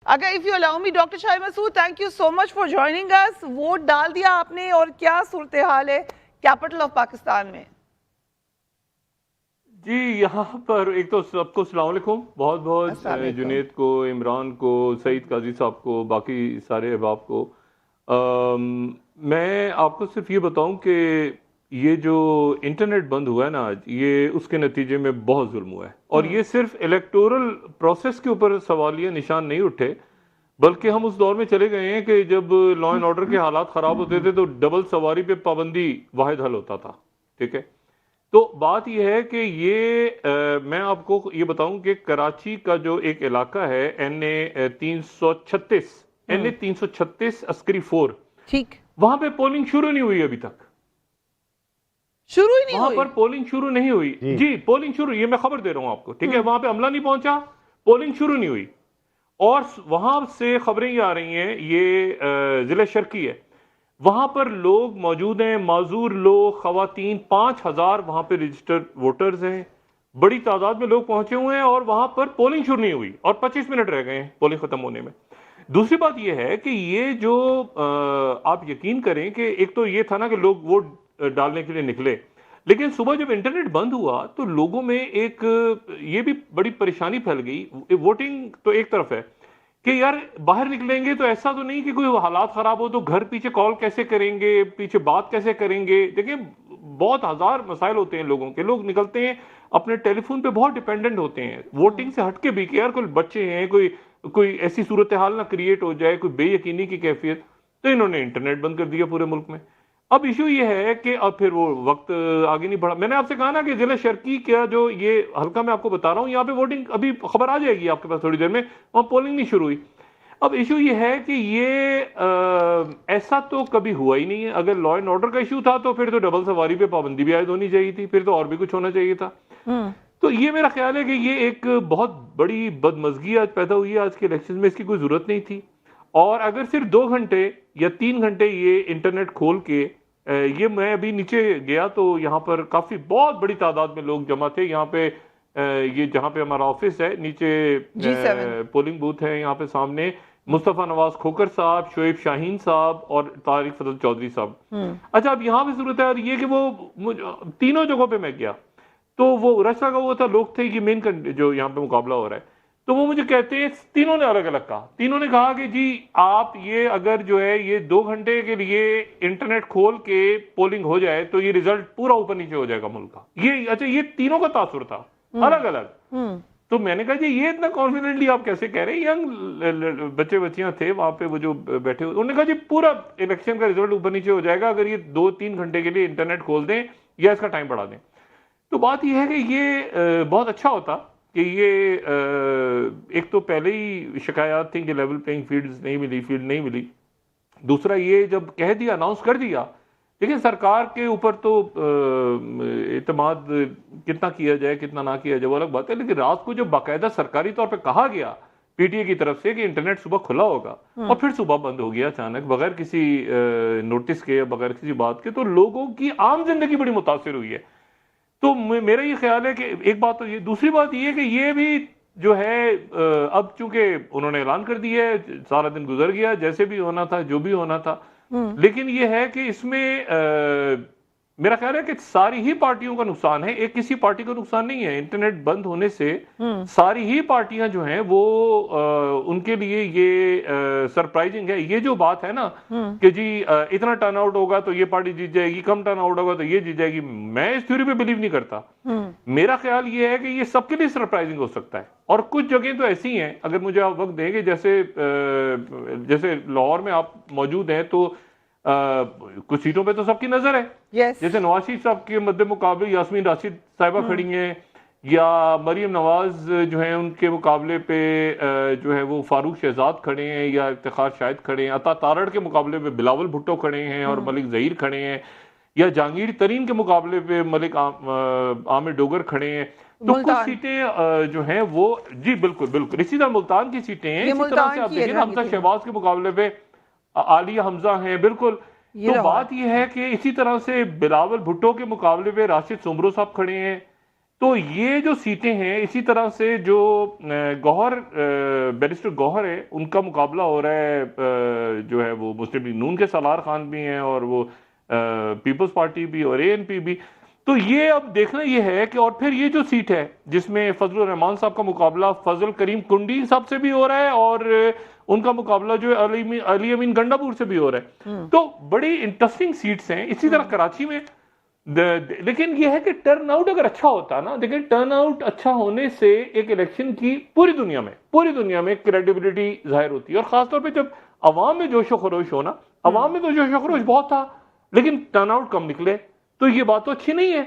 اگر if you allow me doctor Shahid Masood, thank you so much for joining us. Vote ڈال دیا آپ نے اور کیا صورتحال ہے کیپٹل آف پاکستان میں؟ جی یہاں پر ایک تو سب کو السلام علیکم, بہت بہت جنید کو, عمران کو, سعید قاضی صاحب کو, باقی سارے احباب کو. میں آپ کو صرف یہ بتاؤں کہ یہ جو انٹرنیٹ بند ہوا ہے نا آج, یہ اس کے نتیجے میں بہت ظلم ہوا ہے. اور یہ صرف الیکٹورل پروسیس کے اوپر سوالیہ نشان نہیں اٹھے, بلکہ ہم اس دور میں چلے گئے ہیں کہ جب لا اینڈ آرڈر کے حالات خراب ہوتے تھے تو ڈبل سواری پہ پابندی واحد حل ہوتا تھا. ٹھیک ہے, تو بات یہ ہے کہ یہ میں آپ کو یہ بتاؤں کہ کراچی کا جو ایک علاقہ ہے NA 336 عسکری 4, ٹھیک, وہاں پہ پولنگ شروع نہیں ہوئی ابھی تک. شروع ہی نہیں وہاں ہوئی. پر پولنگ شروع نہیں ہوئی. جی پولنگ شروع, یہ میں خبر دے رہا ہوں آپ کو. ٹھیک ہے, وہاں پہ عملہ نہیں پہنچا, پولنگ شروع نہیں ہوئی. اور وہاں سے خبریں یہ آ رہی ہیں, یہ ضلع شرقی ہے, وہاں پر لوگ موجود ہیں, معذور لوگ, خواتین, 5000 وہاں پہ رجسٹرڈ ووٹرز ہیں, بڑی تعداد میں لوگ پہنچے ہوئے ہیں, اور وہاں پر پولنگ شروع نہیں ہوئی اور 25 منٹ رہ گئے ہیں پولنگ ختم ہونے میں. دوسری بات یہ ہے کہ یہ جو آپ یقین کریں کہ ایک تو یہ تھا نا کہ لوگ ووٹ ڈالنے کے لیے نکلے, لیکن صبح جب انٹرنیٹ بند ہوا تو لوگوں میں ایک یہ بھی بڑی پریشانی پھیل گئی. ووٹنگ تو ایک طرف ہے کہ یار باہر نکلیں گے تو ایسا تو نہیں کہ کوئی حالات خراب ہو تو گھر پیچھے کال کیسے کریں گے, پیچھے بات کیسے کریں گے. دیکھیں بہت ہزار مسائل ہوتے ہیں لوگوں کے, لوگ نکلتے ہیں اپنے ٹیلی فون پہ بہت ڈیپینڈنٹ ہوتے ہیں ووٹنگ سے ہٹ کے بھی کہ یار کوئی بچے ہیں, کوئی ایسی صورتحال نہ کریٹ ہو جائے, کوئی بے یقینی کی کیفیت. تو انہوں نے انٹرنیٹ بند کر دیا پورے ملک میں. اب ایشو یہ ہے کہ اب پھر وہ وقت آگے نہیں بڑھا. میں نے آپ سے کہا نا کہ ضلع شرقی کا جو یہ حلقہ میں آپ کو بتا رہا ہوں, یہاں پہ ووٹنگ ابھی خبر آ جائے گی آپ کے پاس تھوڑی دیر میں, وہاں پولنگ نہیں شروع ہوئی. اب ایشو یہ ہے کہ یہ ایسا تو کبھی ہوا ہی نہیں ہے. اگر لا اینڈ آرڈر کا ایشو تھا تو پھر تو ڈبل سواری پہ پابندی بھی عائد ہونی چاہیے تھی, پھر تو اور بھی کچھ ہونا چاہیے تھا. تو یہ میرا خیال ہے کہ یہ ایک بہت بڑی بدمزگی آج پیدا ہوئی ہے آج کے الیکشن میں, اس کی کوئی ضرورت نہیں تھی. اور اگر صرف 2 گھنٹے یا 3 گھنٹے یہ انٹرنیٹ کھول کے, یہ میں ابھی نیچے گیا تو یہاں پر کافی بہت بڑی تعداد میں لوگ جمع تھے. یہاں پہ یہ جہاں پہ ہمارا آفس ہے نیچے پولنگ بوتھ ہے, یہاں پہ سامنے مصطفیٰ نواز کھوکر صاحب, شعیب شاہین صاحب اور طارق فضل چودھری صاحب. اچھا اب یہاں پہ صورت ہے یہ کہ وہ تینوں جگہوں پہ میں گیا تو وہ رش لگا ہوا تھا, لوگ تھے, یہ مین جو یہاں پہ مقابلہ ہو رہا ہے. تو وہ مجھے کہتے ہیں, تینوں نے الگ الگ کہا, تینوں نے کہا کہ جی آپ یہ اگر جو ہے یہ 2 گھنٹے کے لیے انٹرنیٹ کھول کے پولنگ ہو جائے تو یہ ریزلٹ پورا اوپر نیچے ہو جائے گا ملک کا. یہ اچھا یہ تینوں کا تاثر تھا الگ الگ. تو میں نے کہا جی یہ اتنا کانفیڈنٹلی آپ کیسے کہہ رہے ہیں, ینگ بچے بچیاں تھے وہاں پہ وہ جو بیٹھے ہوئے, انہوں نے کہا جی پورا الیکشن کا ریزلٹ اوپر نیچے ہو جائے گا اگر یہ 2-3 گھنٹے کے لیے انٹرنیٹ کھول دیں یا اس کا ٹائم بڑھا دیں. تو بات یہ ہے کہ یہ بہت اچھا ہوتا کہ یہ ایک تو پہلے ہی شکایات تھیں کہ لیول پلینگ فیلڈ نہیں ملی. دوسرا یہ جب کہہ دیا, اناؤنس کر دیا, لیکن سرکار کے اوپر تو اعتماد کتنا کیا جائے کتنا نہ کیا جائے وہ الگ بات ہے. لیکن رات کو جب باقاعدہ سرکاری طور پہ کہا گیا PTI کی طرف سے کہ انٹرنیٹ صبح کھلا ہوگا اور پھر صبح بند ہو گیا اچانک بغیر کسی نوٹس کے, بغیر کسی بات کے, تو لوگوں کی عام زندگی بڑی متاثر ہوئی ہے. تو میرا یہ خیال ہے کہ ایک بات تو یہ, دوسری بات یہ کہ یہ بھی جو ہے اب چونکہ انہوں نے اعلان کر دیا ہے, سارا دن گزر گیا, جیسے بھی ہونا تھا جو بھی ہونا تھا, لیکن یہ ہے کہ اس میں میرا خیال ہے کہ ساری ہی پارٹیوں کا نقصان ہے, ایک کسی پارٹی کا نقصان نہیں ہے. انٹرنیٹ بند ہونے سے ساری ہی پارٹیاں جو ہیں وہ ان کے لیے یہ سرپرائزنگ ہے. یہ جو بات ہے نا کہ جی اتنا ٹرن آؤٹ ہوگا تو یہ پارٹی جیت جائے گی, کم ٹرن آؤٹ ہوگا تو یہ جیت جائے گی, میں اس تھیوری پہ بلیو نہیں کرتا. میرا خیال یہ ہے کہ یہ سب کے لیے سرپرائزنگ ہو سکتا ہے. اور کچھ جگہیں تو ایسی ہیں, اگر مجھے آپ وقت دیں گے, جیسے لاہور میں آپ موجود ہیں تو کچھ سیٹوں پہ تو سب کی نظر ہے, جیسے نواز شریف صاحب کے مد مقابلے یاسمین راشد صاحبہ کھڑی ہیں, یا مریم نواز جو ہیں ان کے مقابلے پہ جو ہے وہ فاروق شہزاد کھڑے ہیں, یا افتخار شاہد کھڑے ہیں, عطا تارڑ کے مقابلے پہ بلاول بھٹو کھڑے ہیں اور ملک ظہیر کھڑے ہیں, یا جہانگیر ترین کے مقابلے پہ ملک عامر ڈوگر کھڑے ہیں. تو کچھ سیٹیں جو ہیں وہ جی بالکل اسی طرح ملتان کی سیٹیں ہیں. اسی طرح سے آپ دیکھیں حمزہ شہباز کے مقابلے پہ عالیہ حمزہ ہیں. بالکل. تو بات یہ ہے کہ اسی طرح سے بلاول بھٹو کے مقابلے پہ راشد سومرو صاحب کھڑے ہیں, تو یہ جو سیٹیں ہیں اسی طرح سے جو گوہر بیرسٹر گوہر ہے ان کا مقابلہ ہو رہا ہے جو ہے وہ مسلم لیگ نون کے سالار خان بھی ہیں اور وہ پیپلز پارٹی بھی اور اے این پی بھی. تو یہ اب دیکھنا یہ ہے کہ اور پھر یہ جو سیٹ ہے جس میں فضل الرحمان صاحب کا مقابلہ فضل کریم کنڈی صاحب سے بھی ہو رہا ہے اور ان کا مقابلہ جو ہے علی امین گنڈا پور سے بھی ہو رہا ہے. تو بڑی انٹرسٹنگ سیٹس ہیں. اسی طرح کراچی میں لیکن یہ ہے کہ ٹرن آؤٹ اگر اچھا ہوتا نا، لیکن ٹرن آؤٹ اچھا ہونے سے ایک الیکشن کی پوری دنیا میں کریڈیبلٹی ظاہر ہوتی ہے. اور خاص طور پہ جب عوام میں جوش و خروش ہونا، عوام میں تو جوش و خروش بہت تھا لیکن ٹرن آؤٹ کم نکلے تو یہ بات تو اچھی نہیں ہے.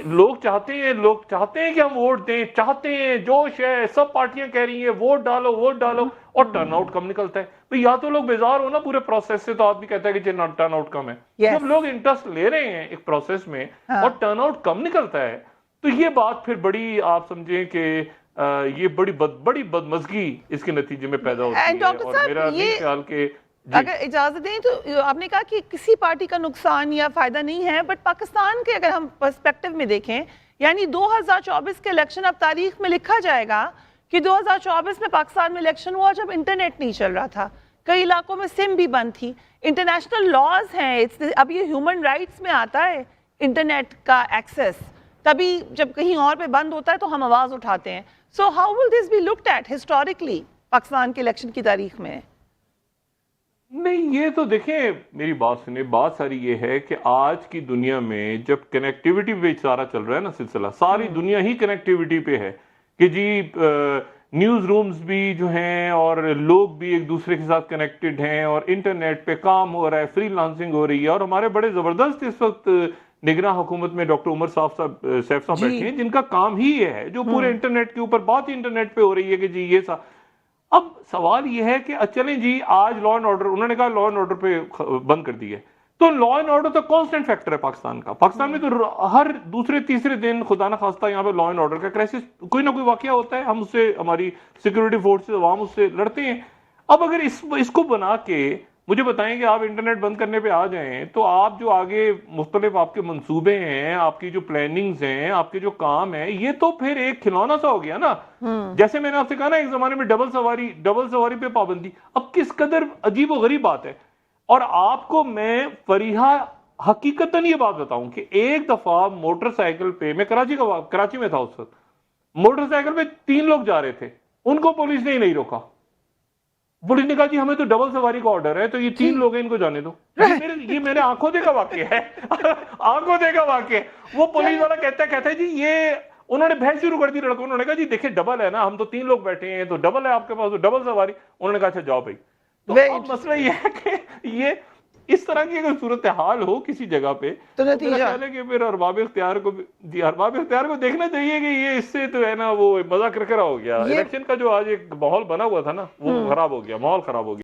لوگ چاہتے ہیں کہ ہم ووٹ دیں، چاہتے ہیں، جوش ہے، سب پارٹیاں کہہ رہی ہیں ووٹ ڈالو اور ٹرن آؤٹ کم نکلتا ہے. یا تو لوگ بیزار ہو نا پورے پروسیس سے تو آدمی کہتا ہے کہ ٹرن آؤٹ کم ہے. جب لوگ انٹرسٹ لے رہے ہیں ایک پروسیس میں اور ٹرن آؤٹ کم نکلتا ہے تو یہ بات پھر بڑی آپ سمجھیں کہ یہ بڑی بدمزگی اس کے نتیجے میں پیدا ہوتی ہے. اور میرا نہیں خیال کہ اگر اجازت دیں تو آپ نے کہا کہ کسی پارٹی کا نقصان یا فائدہ نہیں ہے، بٹ پاکستان کے اگر ہم پرسپیکٹو میں دیکھیں یعنی 2024 کے الیکشن اب تاریخ میں لکھا جائے گا کہ 2024 میں پاکستان میں الیکشن ہوا جب انٹرنیٹ نہیں چل رہا تھا، کئی علاقوں میں سم بھی بند تھی. انٹرنیشنل لاز ہیں، اب یہ ہیومن رائٹس میں آتا ہے انٹرنیٹ کا ایکسیس. کبھی جب کہیں اور پہ بند ہوتا ہے تو ہم آواز اٹھاتے ہیں. So how will this be looked at historically Pakistan کے الیکشن کی تاریخ میں؟ نہیں، یہ تو دیکھیں میری بات سنیں، بات ساری یہ ہے کہ آج کی دنیا میں جب کنیکٹیوٹی پہ سارا چل رہا ہے نا سلسلہ، ساری دنیا ہی کنیکٹیوٹی پہ ہے کہ جی نیوز رومز بھی جو ہیں اور لوگ بھی ایک دوسرے کے ساتھ کنیکٹڈ ہیں اور انٹرنیٹ پہ کام ہو رہا ہے، فری لانسنگ ہو رہی ہے. اور ہمارے بڑے زبردست اس وقت نگراں حکومت میں ڈاکٹر عمر سیف صاحب بیٹھے ہیں جن کا کام ہی یہ ہے، جو پورے انٹرنیٹ کے اوپر بات ہی انٹرنیٹ پہ ہو رہی ہے کہ جی یہ اب سوال یہ ہے کہ چلیں جی آج لا اینڈ آرڈر، انہوں نے کہا لا اینڈ آرڈر پہ بند کر دی ہے، تو لا اینڈ آرڈر تو کانسٹنٹ فیکٹر ہے پاکستان کا. پاکستان میں تو ہر دوسرے تیسرے دن خدا نہ خواستہ یہاں پہ لا اینڈ آرڈر کا کرائسس کوئی نہ کوئی واقعہ ہوتا ہے. ہم اس سے، ہماری سیکورٹی فورسز عوام اس سے لڑتے ہیں. اب اگر اس کو بنا کے مجھے بتائیں کہ آپ انٹرنیٹ بند کرنے پہ آ جائیں تو آپ جو آگے مختلف آپ کے منصوبے ہیں، آپ کی جو پلاننگز ہیں، آپ کے جو کام ہیں، یہ تو پھر ایک کھلونا سا ہو گیا نا. جیسے میں نے آپ سے کہا نا ایک زمانے میں ڈبل سواری پہ پابندی، اب کس قدر عجیب و غریب بات ہے. اور آپ کو میں فریحہ حقیقتاً یہ بات بتاؤں کہ ایک دفعہ موٹر سائیکل پہ، میں کراچی میں تھا اس وقت، موٹر سائیکل پہ 3 لوگ جا رہے تھے، ان کو پولیس نے ہی نہیں روکا. پولیس نے کہا جی ہمیں تو ڈبل سواری کا آرڈر ہے تو یہ 3 لوگ ہیں، ان کو جانے دو. یہ میرے آنکھوں دیکھا واقعہ ہے، آنکھوں دیکھا واقعہ ہے. وہ پولیس والا کہتا ہے جی یہ، انہوں نے بحث شروع کر دی لڑکوں، انہوں نے کہا جی دیکھیں ڈبل ہے نا، ہم تو 3 لوگ بیٹھے ہیں تو ڈبل ہے آپ کے پاس، تو ڈبل سواری. انہوں نے کہا اچھا جاؤ بھائی. تو اب مسئلہ یہ ہے کہ یہ اس طرح کی اگر صورتحال ہو کسی جگہ پہ تو میرا خیال ہے کہ پھر ارباب اختیار کو دیکھنا چاہیے کہ یہ اس سے تو ہے نا وہ مزہ کرکرا ہو گیا. الیکشن کا جو آج ایک ماحول بنا ہوا تھا نا وہ خراب ہو گیا، ماحول خراب ہو گیا.